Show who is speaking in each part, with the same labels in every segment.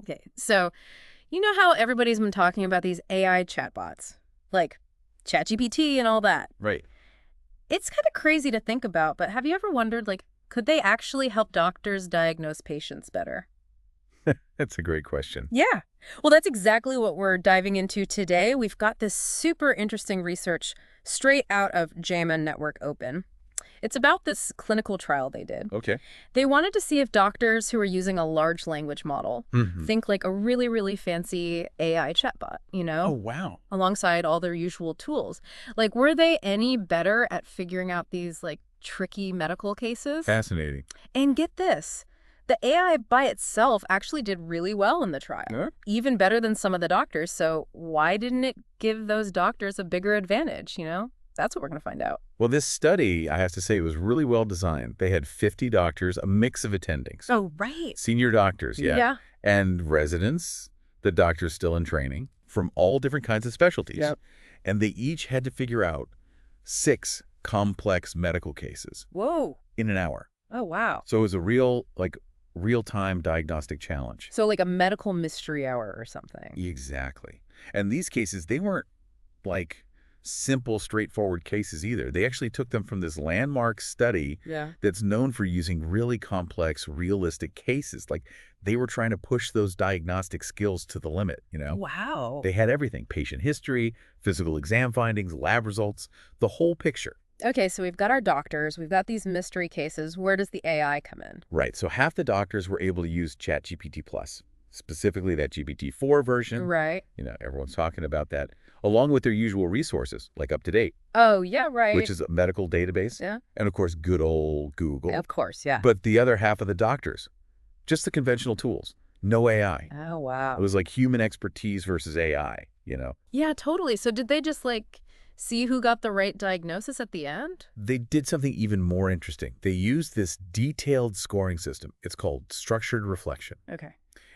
Speaker 1: Okay, so you know how everybody's been talking about these AI chatbots, like ChatGPT and all that.
Speaker 2: Right.
Speaker 1: It's kind of crazy to think about, but have you ever wondered, like, could they actually help doctors diagnose patients better?
Speaker 2: That's a great question.
Speaker 1: Yeah. Well, that's exactly what we're diving into today. We've got this super interesting research straight out of JAMA Network Open. It's about this clinical trial they did.
Speaker 2: Okay.
Speaker 1: They wanted to see if doctors who are using a large language model,
Speaker 2: Hmm.
Speaker 1: think like a really, really fancy AI chatbot,
Speaker 2: Oh, wow.
Speaker 1: alongside all their usual tools. Like, were they any better at figuring out these, like, tricky medical cases?
Speaker 2: Fascinating.
Speaker 1: And get this, the AI by itself actually did really well in the trial,
Speaker 2: Huh?
Speaker 1: even better than some of the doctors. So why didn't it give those doctors a bigger advantage? That's what we're going to find out.
Speaker 2: Well, this study, I have to say, it was really well designed. They had 50 doctors, a mix of attendings.
Speaker 1: Oh, right.
Speaker 2: Senior doctors, yeah.
Speaker 1: Yeah.
Speaker 2: And residents, the doctors still in training, from all different kinds of specialties.
Speaker 1: Yep.
Speaker 2: And they each had to figure out 6 complex medical cases
Speaker 1: Whoa.
Speaker 2: in an hour.
Speaker 1: Oh, wow.
Speaker 2: So it was a real-time diagnostic challenge.
Speaker 1: So like a medical mystery hour or something.
Speaker 2: Exactly. And these cases, they weren't like simple, straightforward cases either. They actually took them from this landmark study
Speaker 1: Yeah.
Speaker 2: that's known for using really complex, realistic cases. Like they were trying to push those diagnostic skills to the limit.
Speaker 1: Wow.
Speaker 2: They had everything: patient history, physical exam findings, lab results, the whole picture.
Speaker 1: Okay, so we've got our doctors, we've got these mystery cases. Where does the AI come in?
Speaker 2: Right. So half the doctors were able to use ChatGPT Plus, specifically that GPT-4 version.
Speaker 1: Right.
Speaker 2: Everyone's talking about that, along with their usual resources, like UpToDate,
Speaker 1: Oh, yeah, right.
Speaker 2: which is a medical database,
Speaker 1: Yeah.
Speaker 2: and of course, good old Google.
Speaker 1: Of course, yeah.
Speaker 2: But the other half of the doctors, just the conventional tools, no AI.
Speaker 1: Oh, wow.
Speaker 2: It was like human expertise versus AI.
Speaker 1: Yeah, totally. So did they just, like, see who got the right diagnosis at the end?
Speaker 2: They did something even more interesting. They used this detailed scoring system. It's called structured reflection.
Speaker 1: Okay.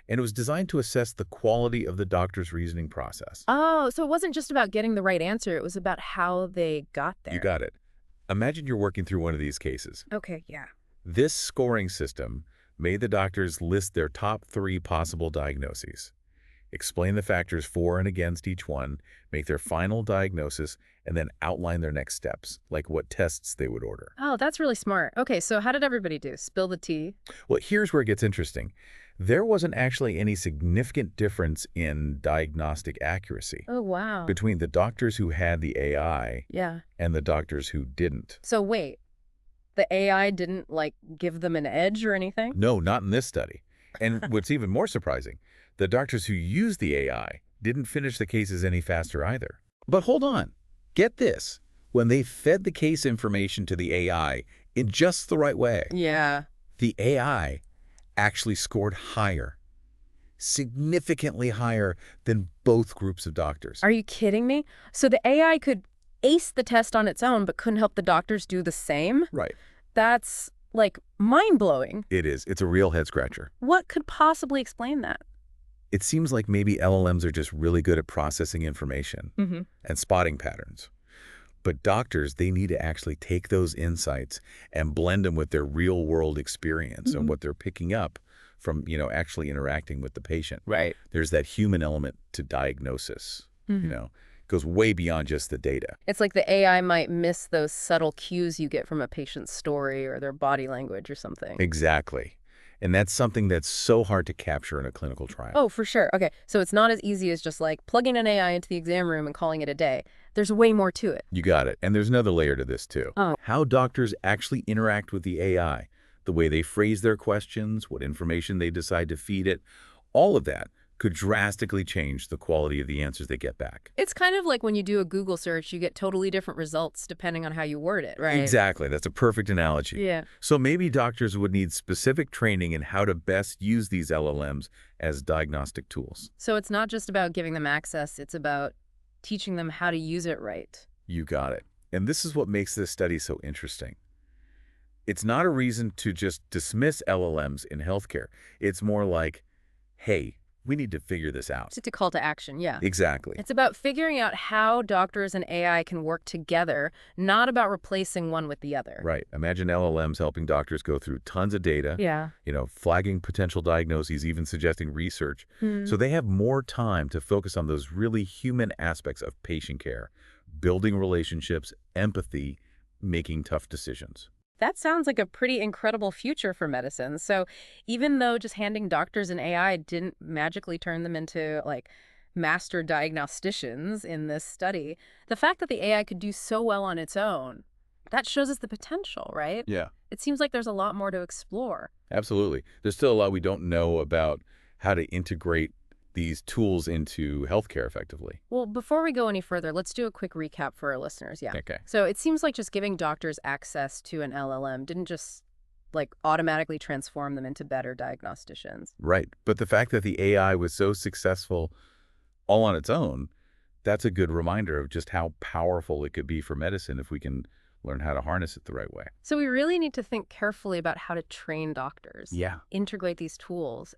Speaker 2: And it was designed to assess the quality of the doctor's reasoning process.
Speaker 1: Oh, so it wasn't just about getting the right answer. It was about how they got there.
Speaker 2: You got it. Imagine you're working through one of these cases.
Speaker 1: Okay, yeah.
Speaker 2: This scoring system made the doctors list their top 3 possible diagnoses, explain the factors for and against each one, make their final diagnosis, and then outline their next steps, like what tests they would order.
Speaker 1: Oh, that's really smart. Okay, so how did everybody do? Spill the tea?
Speaker 2: Well, here's where it gets interesting. There wasn't actually any significant difference in diagnostic accuracy
Speaker 1: Oh, wow.
Speaker 2: between the doctors who had the AI
Speaker 1: Yeah.
Speaker 2: and the doctors who didn't.
Speaker 1: So wait, the AI didn't, like, give them an edge or anything?
Speaker 2: No, not in this study. And what's even more surprising, the doctors who used the AI didn't finish the cases any faster either. But hold on. Get this. When they fed the case information to the AI in just the right way,
Speaker 1: Yeah.
Speaker 2: the AI actually scored higher, significantly higher than both groups of doctors.
Speaker 1: Are you kidding me? So the AI could ace the test on its own, but couldn't help the doctors do the same?
Speaker 2: Right.
Speaker 1: That's, like, mind-blowing.
Speaker 2: It is. It's a real head-scratcher.
Speaker 1: What could possibly explain that?
Speaker 2: It seems like maybe LLMs are just really good at processing information and spotting patterns. But doctors, they need to actually take those insights and blend them with their real-world experience and what they're picking up from, actually interacting with the patient.
Speaker 1: Right.
Speaker 2: There's that human element to diagnosis, goes way beyond just the data.
Speaker 1: It's like the AI might miss those subtle cues you get from a patient's story or their body language or something.
Speaker 2: Exactly. And that's something that's so hard to capture in a clinical trial.
Speaker 1: Oh, for sure. Okay, so it's not as easy as just, like, plugging an AI into the exam room and calling it a day. There's way more to it.
Speaker 2: You got it. And there's another layer to this, too.
Speaker 1: Oh.
Speaker 2: How doctors actually interact with the AI, the way they phrase their questions, what information they decide to feed it, all of that could drastically change the quality of the answers they get back.
Speaker 1: It's kind of like when you do a Google search, you get totally different results depending on how you word it, right?
Speaker 2: Exactly. That's a perfect analogy.
Speaker 1: Yeah.
Speaker 2: So maybe doctors would need specific training in how to best use these LLMs as diagnostic tools.
Speaker 1: So it's not just about giving them access, it's about teaching them how to use it right.
Speaker 2: You got it. And this is what makes this study so interesting. It's not a reason to just dismiss LLMs in healthcare. It's more like, hey, We need to figure this out.
Speaker 1: It's a call to action, yeah.
Speaker 2: Exactly.
Speaker 1: It's about figuring out how doctors and AI can work together, not about replacing one with the other.
Speaker 2: Right. Imagine LLMs helping doctors go through tons of data,
Speaker 1: Yeah.
Speaker 2: flagging potential diagnoses, even suggesting research.
Speaker 1: Hmm.
Speaker 2: So they have more time to focus on those really human aspects of patient care, building relationships, empathy, making tough decisions.
Speaker 1: That sounds like a pretty incredible future for medicine. So even though just handing doctors an AI didn't magically turn them into like master diagnosticians in this study, the fact that the AI could do so well on its own, that shows us the potential, right?
Speaker 2: Yeah,
Speaker 1: It seems like there's a lot more to explore.
Speaker 2: absolutely. There's still a lot we don't know about how to integrate these tools into healthcare effectively.
Speaker 1: Well, before we go any further, let's do a quick recap for our listeners. Yeah.
Speaker 2: Okay.
Speaker 1: So it seems like just giving doctors access to an LLM didn't just like automatically transform them into better diagnosticians.
Speaker 2: Right. But the fact that the AI was so successful all on its own, that's a good reminder of just how powerful it could be for medicine if we can learn how to harness it the right way.
Speaker 1: So we really need to think carefully about how to train doctors,
Speaker 2: Yeah.
Speaker 1: integrate these tools.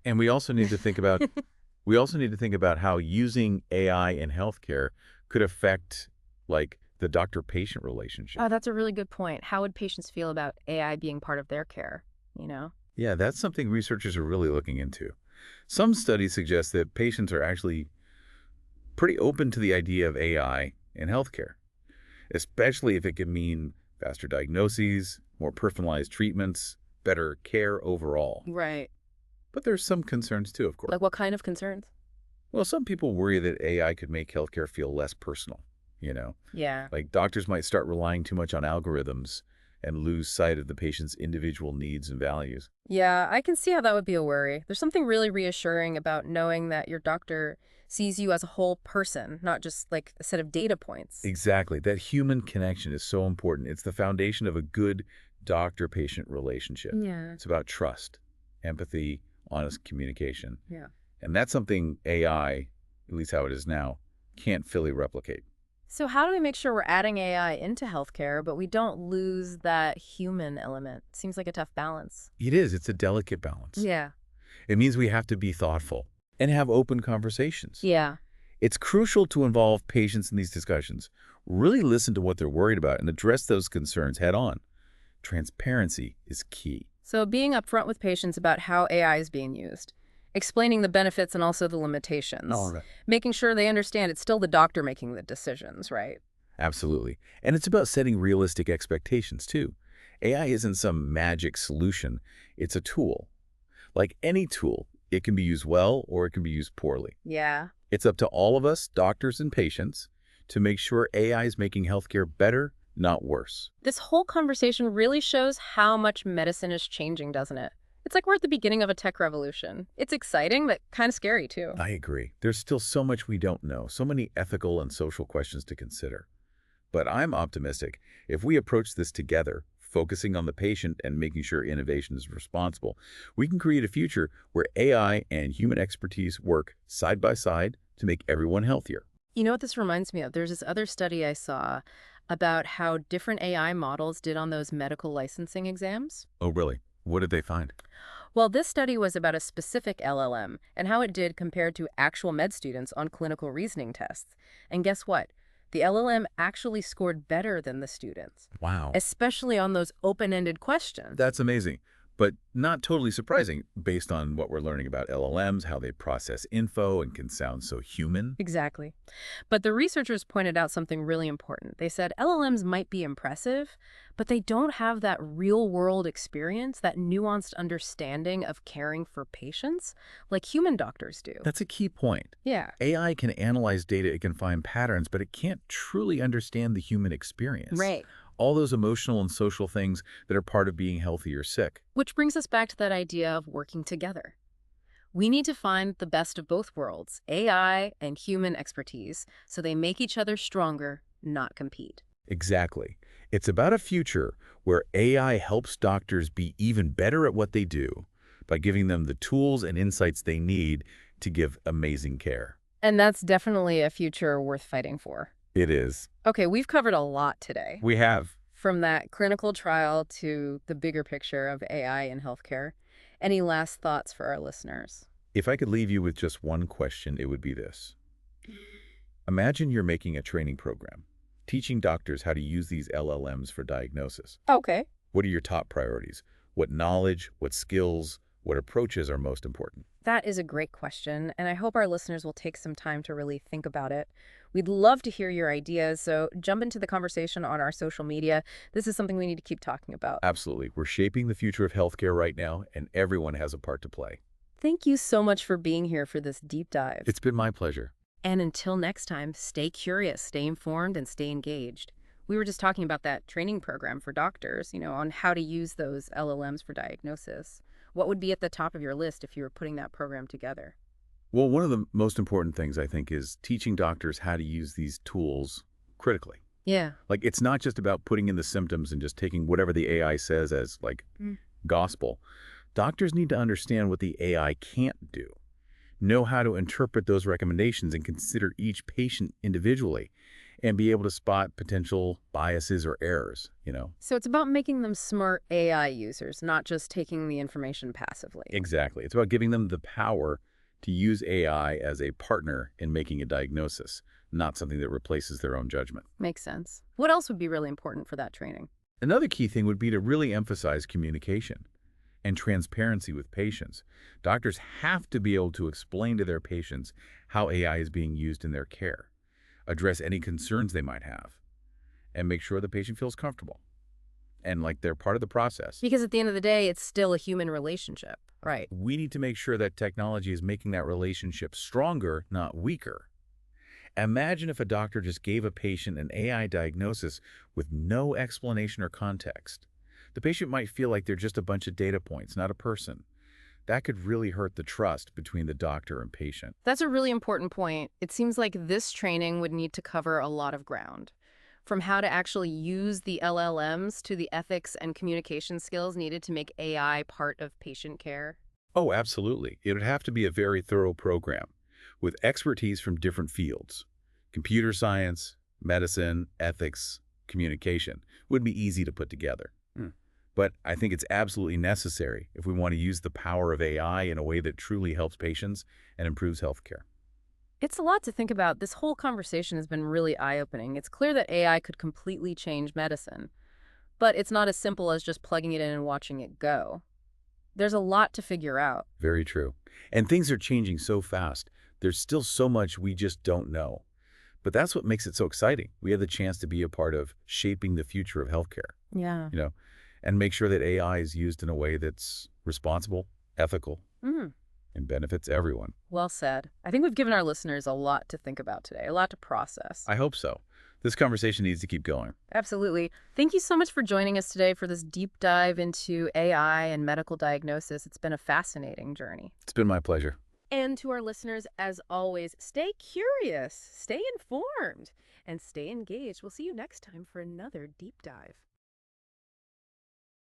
Speaker 2: And we also need to think about how using AI in healthcare could affect like the doctor-patient relationship.
Speaker 1: Oh, that's a really good point. How would patients feel about AI being part of their care, you know?
Speaker 2: Yeah, that's something researchers are really looking into. Some studies suggest that patients are actually pretty open to the idea of AI in healthcare, especially if it can mean faster diagnoses, more personalized treatments, better care overall.
Speaker 1: Right.
Speaker 2: But there's some concerns too, of course.
Speaker 1: Like what kind of concerns?
Speaker 2: Well, some people worry that AI could make healthcare feel less personal,
Speaker 1: Yeah.
Speaker 2: Like doctors might start relying too much on algorithms and lose sight of the patient's individual needs and values.
Speaker 1: Yeah, I can see how that would be a worry. There's something really reassuring about knowing that your doctor sees you as a whole person, not just like a set of data points.
Speaker 2: Exactly. That human connection is so important. It's the foundation of a good doctor-patient relationship.
Speaker 1: Yeah.
Speaker 2: It's about trust, empathy, honest communication.
Speaker 1: Yeah.
Speaker 2: And that's something AI, at least how it is now, can't fully replicate.
Speaker 1: So how do we make sure we're adding AI into healthcare, but we don't lose that human element? Seems like a tough balance.
Speaker 2: It is. It's a delicate balance.
Speaker 1: Yeah.
Speaker 2: It means we have to be thoughtful and have open conversations.
Speaker 1: Yeah.
Speaker 2: It's crucial to involve patients in these discussions, really listen to what they're worried about, and address those concerns head on. Transparency is key.
Speaker 1: So being upfront with patients about how AI is being used, explaining the benefits and also the limitations,
Speaker 2: All right.
Speaker 1: making sure they understand it's still the doctor making the decisions, right?
Speaker 2: Absolutely. And it's about setting realistic expectations, too. AI isn't some magic solution. It's a tool. Like any tool, it can be used well or it can be used poorly.
Speaker 1: Yeah.
Speaker 2: It's up to all of us, doctors and patients, to make sure AI is making healthcare better, not worse.
Speaker 1: This whole conversation really shows how much medicine is changing, doesn't it? It's like we're at the beginning of a tech revolution. It's exciting, but kind of scary, too.
Speaker 2: I agree. There's still so much we don't know, so many ethical and social questions to consider. But I'm optimistic. If we approach this together, focusing on the patient and making sure innovation is responsible, we can create a future where AI and human expertise work side by side to make everyone healthier.
Speaker 1: You know what this reminds me of? There's this other study I saw about how different AI models did on those medical licensing exams.
Speaker 2: Oh, really? What did they find?
Speaker 1: Well, this study was about a specific LLM and how it did compared to actual med students on clinical reasoning tests. And guess what? The LLM actually scored better than the students,
Speaker 2: Wow.
Speaker 1: especially on those open-ended questions.
Speaker 2: That's amazing, but not totally surprising based on what we're learning about LLMs, how they process info and can sound so human.
Speaker 1: Exactly. But the researchers pointed out something really important. They said LLMs might be impressive, but they don't have that real-world experience, that nuanced understanding of caring for patients like human doctors do.
Speaker 2: That's a key point.
Speaker 1: Yeah.
Speaker 2: AI can analyze data, it can find patterns, but it can't truly understand the human experience.
Speaker 1: Right.
Speaker 2: All those emotional and social things that are part of being healthy or sick.
Speaker 1: Which brings us back to that idea of working together. We need to find the best of both worlds, AI and human expertise, so they make each other stronger, not compete.
Speaker 2: Exactly. It's about a future where AI helps doctors be even better at what they do by giving them the tools and insights they need to give amazing care.
Speaker 1: And that's definitely a future worth fighting for.
Speaker 2: It is.
Speaker 1: Okay, we've covered a lot today.
Speaker 2: We have.
Speaker 1: From that clinical trial to the bigger picture of AI in healthcare. Any last thoughts for our listeners?
Speaker 2: If I could leave you with just one question, it would be this. Imagine you're making a training program, teaching doctors how to use these LLMs for diagnosis.
Speaker 1: Okay.
Speaker 2: What are your top priorities? What knowledge, what skills, what approaches are most important?
Speaker 1: That is a great question, and I hope our listeners will take some time to really think about it. We'd love to hear your ideas, so jump into the conversation on our social media. This is something we need to keep talking about.
Speaker 2: Absolutely. We're shaping the future of healthcare right now, and everyone has a part to play.
Speaker 1: Thank you so much for being here for this deep dive.
Speaker 2: It's been my pleasure.
Speaker 1: And until next time, stay curious, stay informed, and stay engaged. We were just talking about that training program for doctors, on how to use those LLMs for diagnosis. What would be at the top of your list if you were putting that program together?
Speaker 2: Well, one of the most important things, I think, is teaching doctors how to use these tools critically.
Speaker 1: Yeah.
Speaker 2: Like, it's not just about putting in the symptoms and just taking whatever the AI says as, gospel. Doctors need to understand what the AI can't do, know how to interpret those recommendations and consider each patient individually, and be able to spot potential biases or errors.
Speaker 1: So it's about making them smart AI users, not just taking the information passively.
Speaker 2: Exactly. It's about giving them the power to use AI as a partner in making a diagnosis, not something that replaces their own judgment.
Speaker 1: Makes sense. What else would be really important for that training?
Speaker 2: Another key thing would be to really emphasize communication and transparency with patients. Doctors have to be able to explain to their patients how AI is being used in their care, address any concerns they might have, and make sure the patient feels comfortable and like they're part of the process.
Speaker 1: Because at the end of the day, it's still a human relationship, right?
Speaker 2: We need to make sure that technology is making that relationship stronger, not weaker. Imagine if a doctor just gave a patient an AI diagnosis with no explanation or context. The patient might feel like they're just a bunch of data points, not a person. That could really hurt the trust between the doctor and patient.
Speaker 1: That's a really important point. It seems like this training would need to cover a lot of ground. From how to actually use the LLMs to the ethics and communication skills needed to make AI part of patient care.
Speaker 2: Oh, absolutely. It would have to be a very thorough program with expertise from different fields. Computer science, medicine, ethics, communication would be easy to put together. But I think it's absolutely necessary if we want to use the power of AI in a way that truly helps patients and improves healthcare.
Speaker 1: It's a lot to think about. This whole conversation has been really eye-opening. It's clear that AI could completely change medicine, but it's not as simple as just plugging it in and watching it go. There's a lot to figure out.
Speaker 2: Very true. And things are changing so fast. There's still so much we just don't know. But that's what makes it so exciting. We have the chance to be a part of shaping the future of healthcare,
Speaker 1: Yeah.
Speaker 2: and make sure that AI is used in a way that's responsible, ethical,
Speaker 1: Mm.
Speaker 2: and benefits everyone.
Speaker 1: Well said. I think we've given our listeners a lot to think about today, a lot to process.
Speaker 2: I hope so. This conversation needs to keep going.
Speaker 1: Absolutely. Thank you so much for joining us today for this deep dive into AI and medical diagnosis. It's been a fascinating journey.
Speaker 2: It's been my pleasure.
Speaker 1: And to our listeners, as always, stay curious, stay informed, and stay engaged. We'll see you next time for another deep dive.